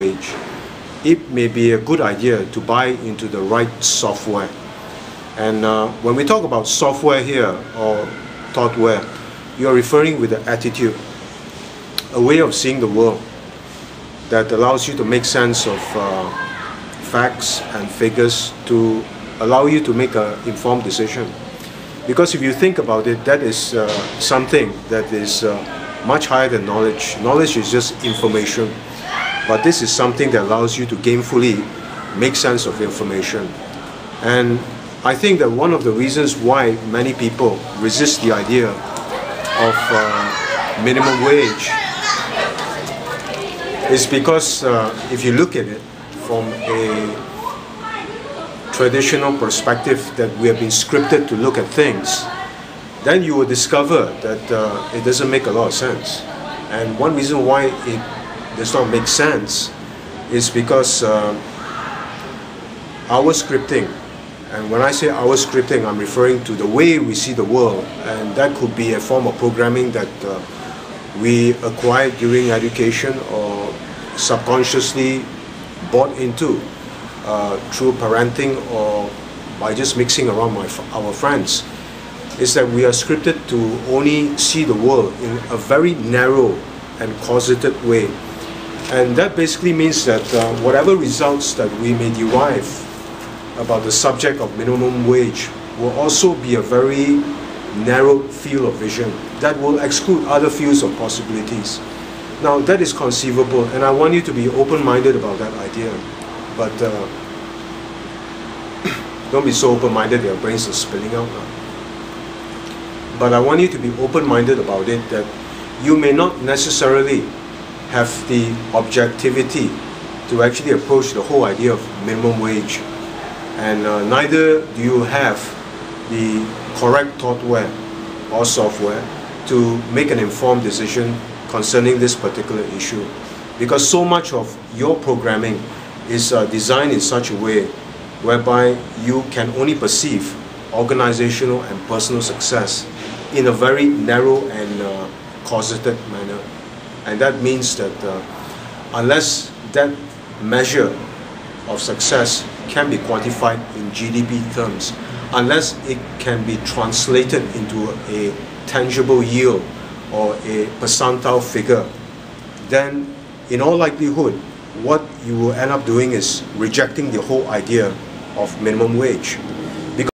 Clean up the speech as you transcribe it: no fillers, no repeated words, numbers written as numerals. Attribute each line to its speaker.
Speaker 1: wage, it may be a good idea to buy into the right software. And when we talk about software here, or thoughtware, you are referring with the attitude, a way of seeing the world that allows you to make sense of facts and figures to allow you to make an informed decision. Because if you think about it, that is something that is much higher than knowledge. Knowledge is just information, but this is something that allows you to gainfully make sense of information. And I think that one of the reasons why many people resist the idea of minimum wage is because if you look at it from a traditional perspective that we have been scripted to look at things, then you will discover that it doesn't make a lot of sense. And one reason why it does not make sense is because our scripting, and when I say our scripting, I'm referring to the way we see the world, and that could be a form of programming that we acquired during education or subconsciously bought into through parenting or by just mixing around our friends, is that we are scripted to only see the world in a very narrow and closeted way. And that basically means that whatever results that we may derive about the subject of minimum wage will also be a very narrow field of vision that will exclude other fields of possibilities. Now, that is conceivable, and I want you to be open-minded about that idea. But don't be so open-minded that your brains are spilling out now. But I want you to be open-minded about it, that you may not necessarily have the objectivity to actually approach the whole idea of minimum wage. And neither do you have the correct thoughtware or software to make an informed decision concerning this particular issue. Because so much of your programming is designed in such a way whereby you can only perceive organizational and personal success in a very narrow and closeted manner. And that means that unless that measure of success can be quantified in GDP terms, unless it can be translated into a tangible yield or a percentile figure, then in all likelihood what you will end up doing is rejecting the whole idea of minimum wage.